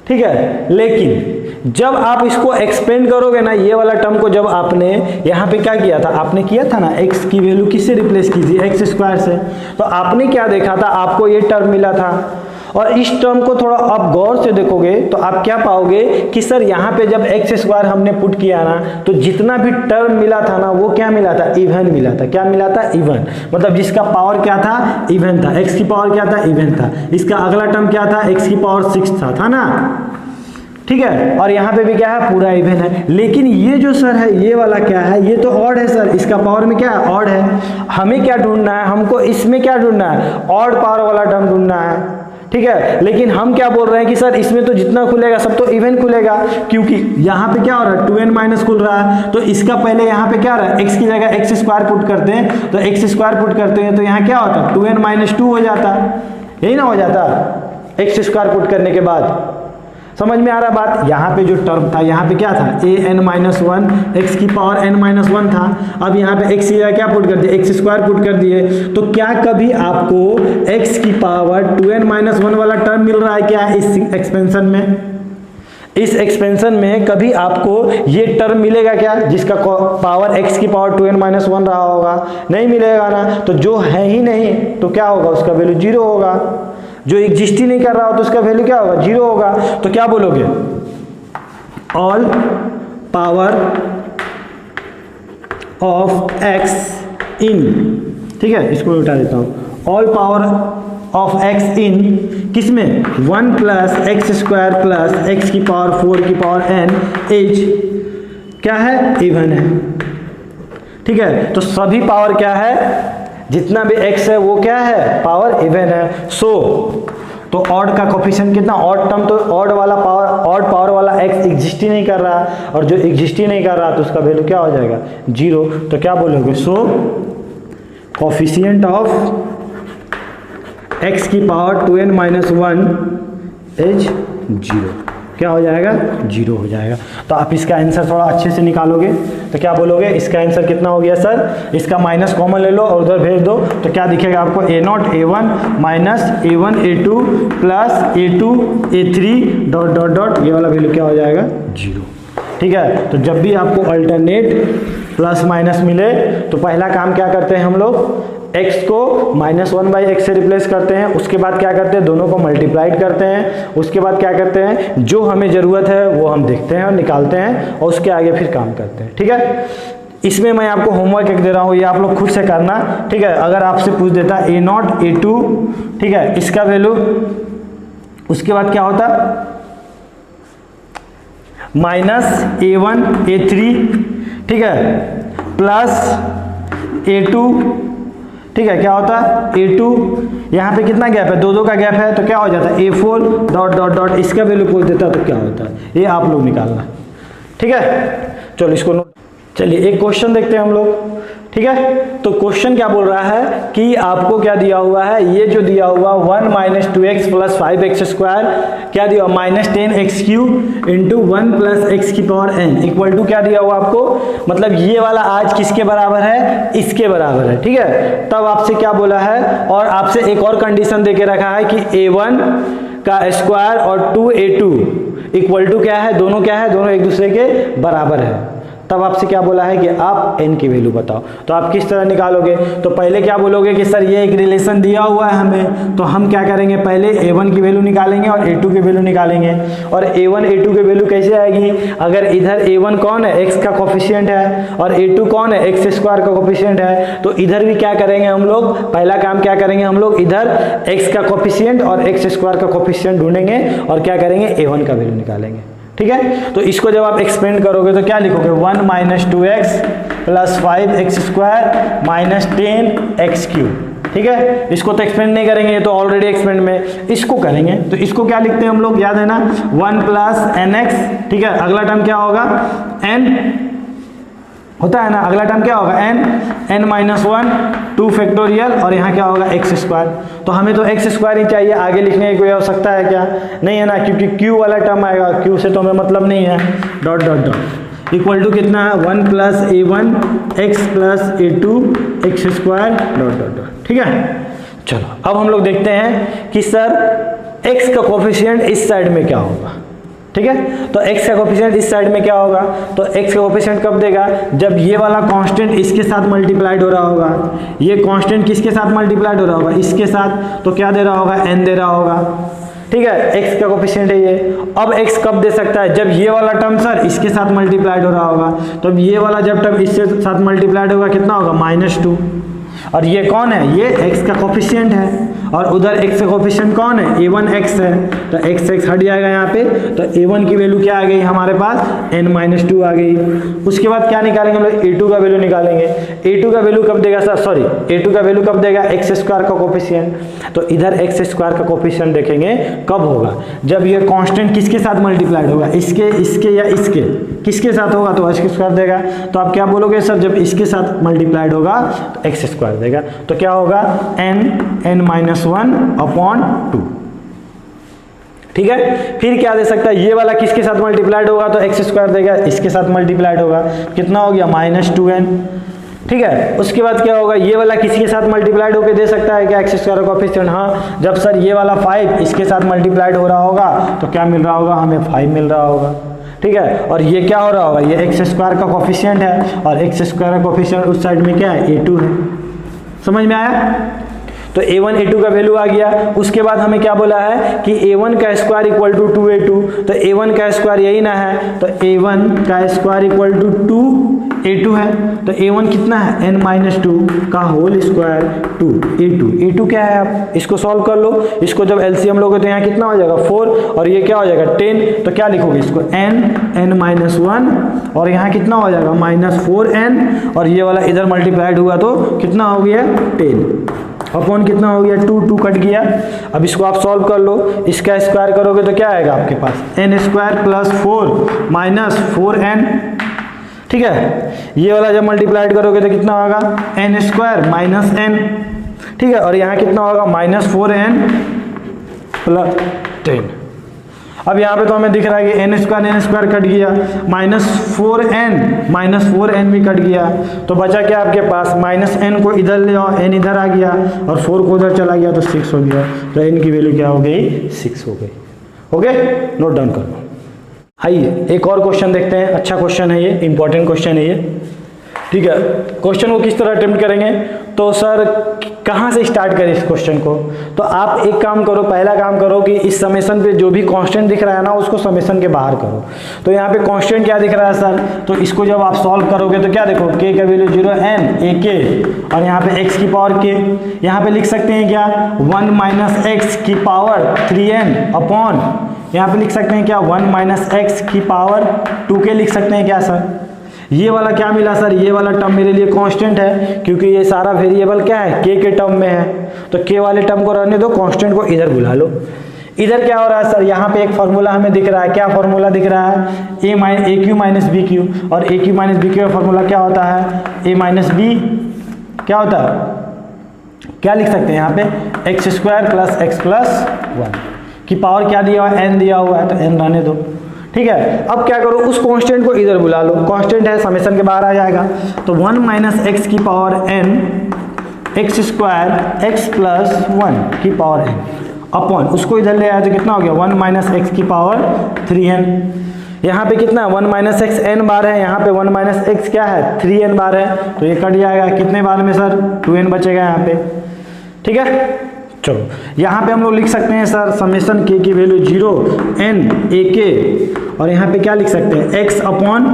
ठीक है, लेकिन जब आप इसको एक्सपेंड करोगे ना, ये वाला टर्म को जब आपने यहाँ पे क्या किया था, आपने किया था ना, x की वैल्यू किससे रिप्लेस की थी, x स्क्वायर से। तो आपने क्या देखा था, आपको ये टर्म मिला था, और इस टर्म को थोड़ा आप गौर से देखोगे तो आप क्या पाओगे कि सर यहाँ पे जब एक्स स्क्वायर हमने पुट किया ना, तो जितना भी टर्म मिला था ना वो क्या मिला था, इवन मिला था। क्या मिला था, इवन, मतलब जिसका पावर क्या था, इवन था। एक्स की पावर क्या था, इवन था। इसका अगला टर्म क्या था, एक्स की पावर 6 था ना, ठीक है। और यहाँ पे भी क्या है, पूरा इवन है। लेकिन ये जो सर है, ये वाला क्या है, ये तो ऑड है सर, इसका पावर में क्या है, ऑड है। हमें क्या ढूंढना है, हमको इसमें क्या ढूंढना है, ऑड पावर वाला टर्म ढूंढना है, ठीक है। लेकिन हम क्या बोल रहे हैं कि सर इसमें तो जितना खुलेगा सब तो इवन खुलेगा, क्योंकि यहाँ पे क्या हो रहा है, 2n माइनस खुल रहा है। तो इसका पहले यहाँ पे क्या रहा है, x की जगह एक्स स्क्वायर पुट करते हैं, तो एक्स स्क्वायर पुट करते हैं तो यहाँ क्या होता है, 2n माइनस 2 हो जाता, यही ना हो जाता, एक्स स्क्वायर पुट करने के बाद। समझ में आ रहा बात। यहाँ पे जो टर्म था, यहाँ पे क्या था, an माइनस 1, एक्स की पावर n माइनस 1 था। अब यहाँ पे x की जगह क्या पुट कर दिए, एक्स स्क्वायर पुट कर दिए। तो क्या कभी आपको x की पावर 2n माइनस 1 वाला टर्म मिल रहा है क्या इस एक्सपेंशन में? इस एक्सपेंशन में कभी आपको ये टर्म मिलेगा क्या, जिसका पावर x की पावर 2n माइनस 1 रहा होगा? नहीं मिलेगा ना। तो जो है ही नहीं तो क्या होगा, उसका वैल्यू 0 होगा। जो एग्जिस्ट ही नहीं कर रहा हो तो उसका वैल्यू क्या होगा, 0 होगा। तो क्या बोलोगे, ऑल पावर ऑफ x इन, ठीक है, इसको उठा देता हूँ, ऑल पावर ऑफ x इन किसमें, 1 plus x square plus x की पावर 4 की पावर n एज क्या है, इवन है, ठीक है। तो सभी पावर क्या है, जितना भी x है वो क्या है, पावर इवन है। सो तो ऑड का कोफिशिएंट कितना, ऑड टर्म तो ऑड वाला पावर, ऑड पावर वाला x एग्जिस्ट ही नहीं कर रहा, और जो एग्जिस्ट ही नहीं कर रहा तो उसका वैल्यू क्या हो जाएगा, 0। तो क्या बोलोगे, सो कोफिशिएंट ऑफ x की पावर 2n माइनस 1 इज 0। क्या हो जाएगा, 0 हो जाएगा। तो आप इसका आंसर थोड़ा अच्छे से निकालोगे तो क्या बोलोगे, इसका आंसर कितना हो गया सर, इसका माइनस कॉमन ले लो और उधर भेज दो तो क्या दिखेगा आपको, a0 a1 minus a1 a2 plus a2 a3 dot dot dot, ये वाला वैल्यू क्या हो जाएगा, 0, ठीक है। तो जब भी आपको अल्टरनेट प्लस माइनस मिले तो पहला काम क्या करते हैं हम लोग, x को -1/x से रिप्लेस करते हैं, उसके बाद क्या करते हैं, दोनों को मल्टीप्लाइड करते हैं, उसके बाद क्या करते हैं, जो हमें ज़रूरत है वो हम देखते हैं और निकालते हैं और उसके आगे फिर काम करते हैं, ठीक है। इसमें मैं आपको होमवर्क एक दे रहा हूँ, ये आप लोग खुद से करना, ठीक है। अगर आपसे पूछ देता a0 a2, ठीक है, इसका वैल्यू, उसके बाद क्या होता, -a1 a3, ठीक है, प्लस a2, ठीक है, क्या होता है a2, यहाँ पे कितना गैप है, 2 का गैप है, तो क्या हो जाता है a4 डॉट डॉट डॉट, इसका वैल्यू पूछ देता तो क्या होता है, ये आप लोग निकालना, ठीक है। चलो इसको नोट, चलिए एक क्वेश्चन देखते हैं हम लोग, ठीक है। तो क्वेश्चन क्या बोल रहा है कि आपको क्या दिया हुआ है, ये जो दिया हुआ 1 minus 2x plus 5x square, क्या दिया हुआ, -10x³ इंटू 1 प्लस एक्स की पावर n इक्वल टू क्या दिया हुआ आपको, मतलब ये वाला आज किसके बराबर है, इसके बराबर है, ठीक है। तब आपसे क्या बोला है, और आपसे एक और कंडीशन देके रखा है कि a1 का स्क्वायर और 2a2 इक्वल टू क्या है, दोनों क्या है, दोनों एक दूसरे के बराबर है। तब आपसे क्या बोला है कि आप n की वैल्यू बताओ। तो आप किस तरह निकालोगे, तो पहले क्या बोलोगे कि सर ये एक रिलेशन दिया हुआ है हमें, तो हम क्या करेंगे, पहले a1 की वैल्यू निकालेंगे और a2 की वैल्यू निकालेंगे। और a1 a2 की वैल्यू कैसे आएगी, अगर इधर a1 कौन है, x का कोफिशिएंट है, और a2 कौन है, x स्क्वायर का कोफिशिएंट है, तो इधर भी क्या करेंगे हम लोग, पहला काम क्या करेंगे हम लोग, इधर x का कोफिशिएंट और x स्क्वायर का कोफिशिएंट ढूंढेंगे और क्या करेंगे, a1 का वैल्यू निकालेंगे, ठीक है। तो इसको जब आप एक्सपेंड करोगे तो क्या लिखोगे, 1 minus 2x plus 5x square minus 10x³, ठीक है। इसको तो एक्सपेंड नहीं करेंगे, ये तो ऑलरेडी एक्सपेंड में, इसको करेंगे। तो इसको क्या लिखते हैं हम लोग, याद है ना, 1 प्लस nx, ठीक है। अगला टर्म क्या होगा, n होता है ना, अगला टर्म क्या होगा, n माइनस 1 2 फैक्टोरियल, और यहाँ क्या होगा, एक्स स्क्वायर। तो हमें तो एक्स स्क्वायर ही चाहिए, आगे लिखने की कोई आवश्यकता है क्या, नहीं है ना, क्योंकि q वाला टर्म आएगा, q से तो हमें मतलब नहीं है, dot dot dot equal to कितना है, 1 plus a1 x plus a2 X square dot dot dot, ठीक है। चलो अब हम लोग देखते हैं कि सर x का कोफिशिएंट इस साइड में क्या होगा, ठीक है। तो x का कोफिशिएंट इस साइड में क्या होगा, तो x का कोफिशिएंट कब देगा, जब ये वाला कांस्टेंट इसके साथ मल्टीप्लाइड हो रहा होगा, ये कांस्टेंट किसके साथ मल्टीप्लाइड हो रहा होगा, इसके साथ, तो क्या दे रहा होगा, n दे रहा होगा, ठीक है, x का कोफिशिएंट है ये। अब x कब दे सकता है, जब ये वाला टर्म सर इसके साथ मल्टीप्लाइड हो रहा होगा, तो अब ये वाला जब टर्म इसके साथ मल्टीप्लाइड होगा कितना होगा, -2। और ये कौन है, ये x का कोफिशिएंट है, और उधर x का कोफिशिएंट कौन है, a1x है, तो x हट जाएगा यहाँ पे, तो a1 की वैल्यू क्या आ गई हमारे पास, n-2 आ गई। उसके बाद क्या निकालेंगे हम लोग, a2 का वैल्यू निकालेंगे। a2 का वैल्यू कब देगा सर, सॉरी a2 का वैल्यू कब देगा, x² का कोफिशिएंट। तो इधर x² का कोफिशिएंट देखेंगे कब होगा, जब ये कांस्टेंट किसके साथ मल्टीप्लाइड होगा, इसके या इसके, किसके साथ होगा तो x² देगा। तो आप क्या बोलोगे सर, जब इसके साथ मल्टीप्लाइड होगा तो x² देगा। तो क्या होगा, n-1/2। ठीक है, फिर क्या दे सकता है, ये वाला किसके साथ मल्टीप्लाइड होगा तो x² देगा, इसके साथ मल्टीप्लाइड होगा कितना हो गया, -2n। ठीक है, उसके बाद क्या होगा, ये वाला किसी के साथ मल्टीप्लाइड होकर दे सकता है क्या, x² का कोफिशिएंट। हाँ, जब सर ये वाला 5 इसके साथ मल्टीप्लाइड हो रहा होगा तो क्या मिल रहा होगा, हमें 5 मिल रहा होगा। ठीक है, और ये क्या हो रहा होगा, ये x² का कोफिशिएंट है, और x² का कोफिशिएंट उस साइड में क्या है, a2 है। समझ में आया, तो a1 a2 का वैल्यू आ गया। उसके बाद हमें क्या बोला है कि a1 का स्क्वायर इक्वल टू 2a2, तो a1 का स्क्वायर यही ना है, तो a1 का स्क्वायर इक्वल टू 2a2 है। तो a1 कितना है, n-2 का होल स्क्वायर 2a2। a2 क्या है, आप इसको सॉल्व कर लो, इसको जब एलसीएम लोगे तो यहाँ कितना हो जाएगा 4, और ये क्या हो जाएगा 10। तो क्या लिखोगे इसको, n-1, और यहाँ कितना हो जाएगा -4n, और ये वाला इधर मल्टीप्लाइड हुआ तो कितना हो गया 10 अपॉन कितना हो गया 2 कट गया। अब इसको आप सॉल्व कर लो, इसका स्क्वायर करोगे तो क्या आएगा आपके पास, n² + 4 -4n। ठीक है, ये वाला जब मल्टीप्लाइड करोगे तो कितना होगा, n² -n। ठीक है, और यहाँ कितना होगा, -4n + 10। अब यहाँ पे तो हमें दिख रहा है कि n² कट गया, -4n भी कट गया, तो बचा क्या आपके पास, -n को इधर ले आओ, n इधर आ गया, और 4 को उधर चला गया तो 6 हो गया। तो n की वैल्यू क्या हो गई, 6 हो गई। ओके, नोट डाउन कर लो। आइए एक और क्वेश्चन देखते हैं, अच्छा क्वेश्चन है ये, इंपॉर्टेंट क्वेश्चन है ये। ठीक है, क्वेश्चन को किस तरह अटेम्प्ट करेंगे, तो सर कहाँ से स्टार्ट करें इस क्वेश्चन को। तो आप एक काम करो, पहला काम करो कि इस समेशन पे जो भी कांस्टेंट दिख रहा है ना उसको समेशन के बाहर करो। तो यहाँ पे कांस्टेंट क्या दिख रहा है सर, तो इसको जब आप सॉल्व करोगे तो क्या देखो, k का वैल्यू 0 n a k, और यहाँ पे x की पावर k, यहाँ पे लिख सकते हैं क्या 1 - x की पावर 3n अपॉन, यहाँ पे लिख सकते हैं क्या 1 - x की पावर 2k लिख सकते हैं क्या सर। ये वाला क्या मिला सर, ये वाला टर्म मेरे लिए कांस्टेंट है, क्योंकि ये सारा वेरिएबल क्या है, k के टर्म में है, तो k वाले टर्म को रहने दो, कांस्टेंट को इधर बुला लो। इधर क्या हो रहा है सर, यहाँ पे एक फार्मूला हमें दिख रहा है, क्या फार्मूला दिख रहा है, a q - bq, और a q - bq का फार्मूला क्या होता है, a - b क्या होता है, क्या लिख सकते हैं यहाँ पे x² + x + 1 की पावर क्या दिया हुआ है, n दिया हुआ है, तो n रहने दो। ठीक है, अब क्या करो, उस कांस्टेंट को इधर बुला लो, कांस्टेंट है समेशन के बाहर आ जाएगा, तो 1 - x की पावर n x² x + 1 की पावर n अपॉन, उसको इधर ले आया तो कितना हो गया 1 - x की पावर 3n। यहाँ पे कितना 1 - x n बार है, यहाँ पे 1 - x क्या है 3n बार है, तो ये कट जाएगा कितने बार में सर, 2n बचेगा यहाँ पे। ठीक है, चलो यहाँ पे हम लोग लिख सकते हैं सर समेशन k की वैल्यू 0 n a k, और यहाँ पे क्या लिख सकते हैं x अपॉन,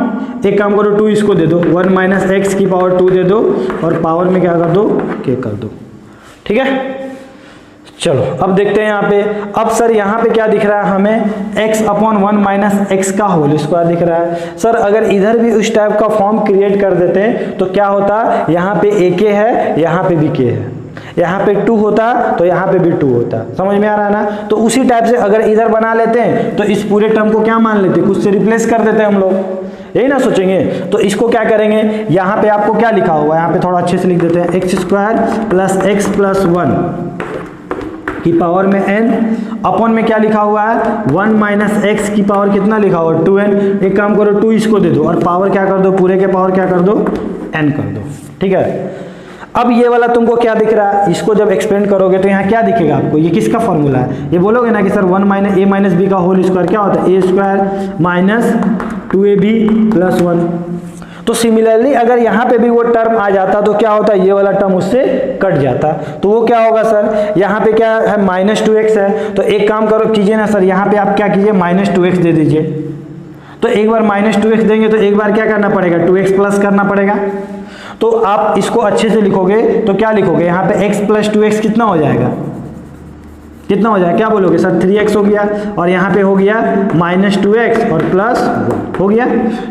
एक काम करो 2 इसको दे दो, 1 - x की पावर 2 दे दो, और पावर में क्या कर दो k कर दो। ठीक है, चलो अब देखते हैं यहाँ पे। अब सर यहाँ पे क्या दिख रहा है हमें, x अपॉन 1 - x का होल स्क्वायर दिख रहा है। सर अगर इधर भी उस टाइप का फॉर्म क्रिएट कर देते तो क्या होता, यहाँ पे a k है, यहाँ पे भी k है, यहाँ पे 2 होता तो यहाँ पे भी 2 होता। समझ में आ रहा है ना, तो उसी टाइप से अगर इधर बना लेते हैं तो इस पूरे टर्म को क्या मान लेते, कुछ से रिप्लेस कर देते हैं हम लोग, यही ना सोचेंगे। तो इसको क्या करेंगे, यहाँ पे आपको क्या लिखा हुआ है, यहाँ पे थोड़ा अच्छे से लिख देते हैं, x² + x + 1 की पावर में n अपॉन में क्या लिखा हुआ है 1 - x की पावर कितना लिखा हुआ 2n। एक काम करो 2 इसको दे दो, और पावर क्या कर दो, पूरे के पावर क्या कर दो n कर दो। ठीक है, अब ये वाला तुमको क्या दिख रहा है, इसको जब एक्सपेंड करोगे तो यहाँ क्या दिखेगा आपको, ये किसका फॉर्मूला है, ये बोलोगे ना कि सर 1 - a - b का होल स्क्वायर क्या होता है, a² - 2ab + 1। तो सिमिलरली अगर यहाँ पे भी वो टर्म आ जाता तो क्या होता, ये वाला टर्म उससे कट जाता। तो वो क्या होगा सर, यहाँ पे क्या है -2x है, तो एक काम करो कीजिए ना सर, यहाँ पे आप क्या कीजिए -2x दे दीजिए। तो एक बार -2x देंगे तो एक बार क्या करना पड़ेगा, 2x प्लस करना पड़ेगा। तो आप इसको अच्छे से लिखोगे तो क्या लिखोगे, यहाँ पे x प्लस 2x कितना हो जाएगा, कितना हो जाएगा, क्या बोलोगे सर, 3x हो गया, और यहाँ पे हो गया -2x और प्लस हो गया।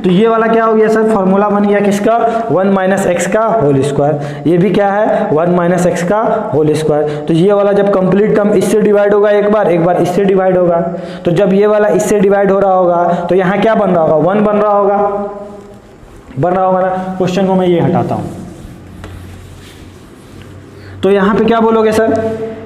तो ये वाला क्या हो गया सर, फॉर्मूला बन गया किसका, 1 - x का होल स्क्वायर। ये भी क्या है, 1 - x का होल स्क्वायर। तो ये वाला जब कंप्लीट टर्म इससे डिवाइड होगा एक बार इससे डिवाइड होगा, तो जब ये वाला इससे डिवाइड हो रहा होगा तो यहाँ क्या बन रहा होगा, 1 बन रहा होगा ना। क्वेश्चन को मैं ये हटाता हूँ, तो यहाँ पे क्या बोलोगे सर,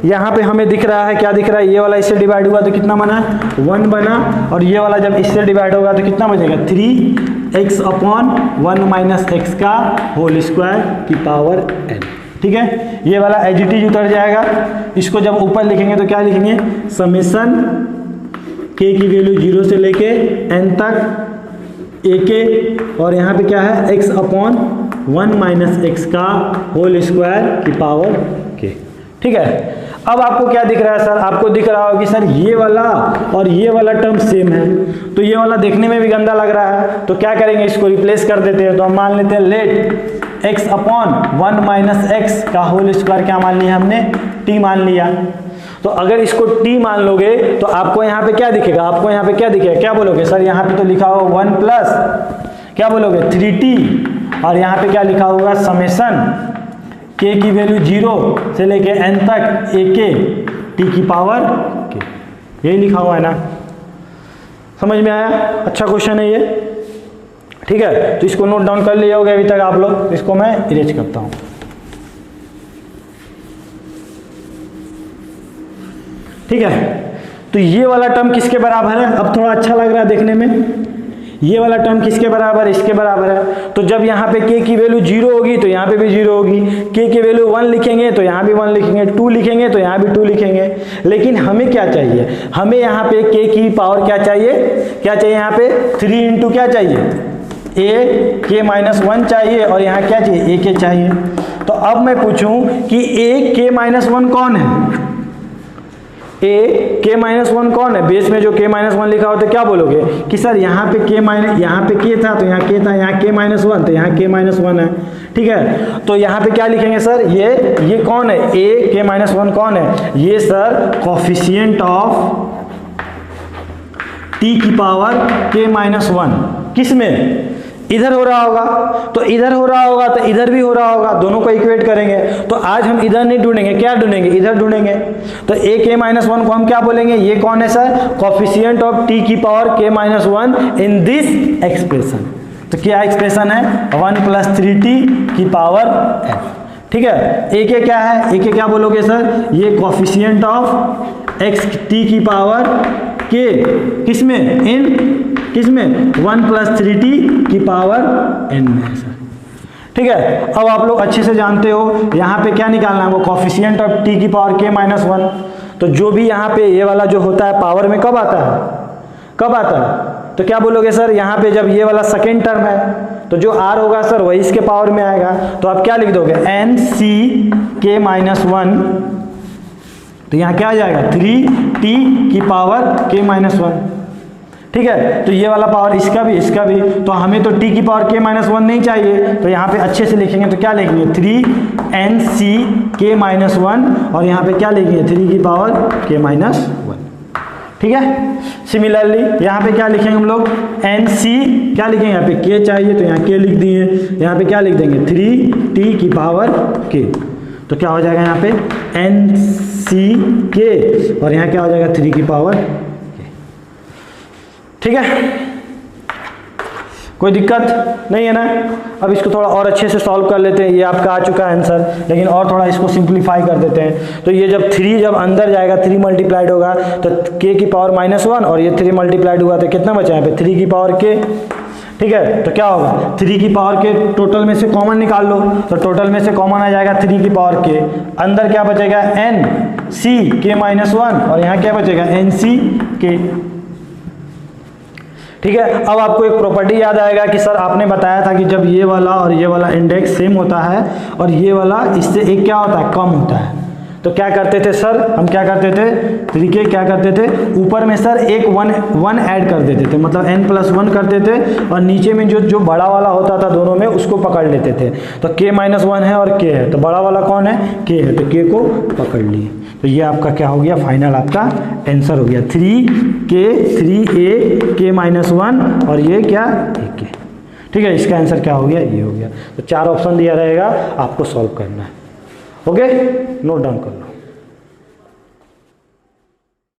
यहाँ पे हमें दिख रहा है, क्या दिख रहा है, ये वाला इससे डिवाइड हुआ तो कितना बना, 1 बना, और ये वाला जब इससे डिवाइड होगा तो कितना बचेगा, 3x अपॉन 1 - x का होल स्क्वायर की पावर n। ठीक है, ये वाला एज इट इज उतर जाएगा। इसको जब ऊपर लिखेंगे तो क्या लिखेंगे, समेशन k की वैल्यू 0 से लेके n तक ak, और यहाँ पे क्या है, x अपॉन 1 - x का होल स्क्वायर की पावर k। ठीक है, अब आपको क्या दिख रहा है सर, आपको दिख रहा होगा कि सर ये वाला और ये वाला टर्म सेम है, तो ये वाला देखने में भी गंदा लग रहा है, तो क्या करेंगे, इसको रिप्लेस कर देते हैं। तो हम मान लेते हैं लेट x अपॉन 1 - x का होल स्क्वायर क्या मान लिया हमने, t मान लिया। तो अगर इसको t मान लोगे तो आपको यहाँ पे क्या दिखेगा, आपको यहाँ पे क्या दिखेगा, क्या बोलोगे सर, यहाँ पे तो लिखा होगा 1 प्लस क्या बोलोगे 3t, और यहाँ पे क्या लिखा होगा, समेशन k की वैल्यू 0 से लेके n तक ak t की पावर k, यही लिखा हुआ है ना, समझ में आया। अच्छा क्वेश्चन है ये, ठीक है। तो इसको नोट डाउन कर लिए होगे अभी तक आप लोग, इसको मैं इरेज करता हूँ। ठीक है, तो ये वाला टर्म किसके बराबर है, अब थोड़ा अच्छा लग रहा है देखने में, ये वाला टर्म किसके बराबर है, इसके बराबर है। तो जब यहाँ पे k की वैल्यू 0 होगी तो यहाँ पे भी 0 होगी, k की वैल्यू 1 लिखेंगे तो यहाँ भी 1 लिखेंगे, 2 लिखेंगे तो यहाँ भी 2 लिखेंगे। लेकिन हमें क्या चाहिए, हमें यहाँ पे k की पावर क्या चाहिए, क्या चाहिए यहाँ पे 3 इंटू क्या चाहिए, a k - 1 चाहिए, और यहाँ क्या चाहिए, a k चाहिए। तो अब मैं पूछूं कि a k - 1 कौन है, a k - 1 कौन है, बेस में जो k - 1 लिखा हो तो क्या बोलोगे कि सर यहाँ पे यहाँ पे k था तो यहाँ k था, यहाँ k - 1 तो यहाँ k - 1 है। ठीक है, तो यहाँ पे क्या लिखेंगे सर, ये कौन है, a k - 1 कौन है, ये सर कोफिशिएंट ऑफ t की पावर k - 1 किस में, इधर हो रहा होगा, तो इधर हो रहा होगा तो इधर भी हो रहा होगा, दोनों को इक्वेट करेंगे। तो आज हम इधर नहीं ढूंढेंगे, क्या ढूंढेंगे, इधर ढूंढेंगे। तो a k - 1 को हम क्या बोलेंगे, ये कौन है सर, कोफिशिएंट ऑफ t की power k - 1 in this expression. तो क्या एक्सप्रेशन है, 1 + 3t की पावर n। ठीक है, a k क्या है, a k क्या बोलोगे सर, ये कोफिशिएंट ऑफ x t की पावर k किसमें, इन किसमें, 1 + 3t की पावर n में है सर। ठीक है, अब आप लोग अच्छे से जानते हो यहाँ पे क्या निकालना है, वो कोफिशिएंट ऑफ t की पावर k - 1। तो जो भी यहाँ पे ये वाला जो होता है पावर में कब आता है, कब आता है, तो क्या बोलोगे सर, यहाँ पे जब ये वाला सेकेंड टर्म है तो जो r होगा सर वही इसके पावर में आएगा। तो आप क्या लिख दोगे, nc k - 1, तो यहाँ क्या आ जाएगा, 3t की पावर k - 1। ठीक है, तो ये वाला पावर इसका भी, तो हमें तो t की पावर k - 1 नहीं चाहिए, तो यहाँ पे अच्छे से लिखेंगे तो क्या लिखेंगे, 3nc k - 1, और यहाँ पे क्या लिखेंगे, 3 की पावर k - 1। ठीक है, सिमिलरली यहाँ पे क्या लिखेंगे हम लोग, nc क्या लिखेंगे, यहाँ पे k चाहिए तो यहाँ k लिख दिए, यहाँ पे क्या लिख देंगे, 3t की पावर k। तो क्या हो जाएगा यहाँ पे nc k, और यहाँ क्या हो जाएगा 3 की पावर। ठीक है, कोई दिक्कत नहीं है ना। अब इसको थोड़ा और अच्छे से सॉल्व कर लेते हैं, ये आपका आ चुका है आंसर, लेकिन और थोड़ा इसको सिंप्लीफाई कर देते हैं। तो ये जब 3 जब अंदर जाएगा, 3 मल्टीप्लाइड होगा तो k की पावर -1, और ये 3 मल्टीप्लाइड हुआ तो कितना बचा यहाँ पे, 3 की पावर k। ठीक है, तो क्या होगा, 3 की पावर k टोटल में से कॉमन निकाल लो, तो टोटल में से कॉमन आ जाएगा 3 की पावर k, अंदर क्या बचेगा, nc k - 1, और यहाँ क्या बचेगा, nc k। ठीक है। अब आपको एक प्रॉपर्टी याद आएगा कि सर आपने बताया था कि जब ये वाला और ये वाला इंडेक्स सेम होता है और ये वाला इससे एक क्या होता है, कम होता है, तो क्या करते थे सर, हम क्या करते थे, तरीके क्या करते थे, ऊपर में सर एक वन ऐड कर देते थे, मतलब n+1 करते थे, और नीचे में जो बड़ा वाला होता था दोनों में उसको पकड़ लेते थे। तो k-1 है और k है, तो बड़ा वाला कौन है, k है, तो k को पकड़ लिए। तो ये आपका क्या हो गया, फाइनल आपका आंसर हो गया 3k 3a k-1 और ये क्या, k। ठीक है, इसका आंसर क्या हो गया, ये हो गया। तो 4 ऑप्शन दिया रहेगा, आपको सॉल्व करना है। ओके, नोट डाउन कर लो।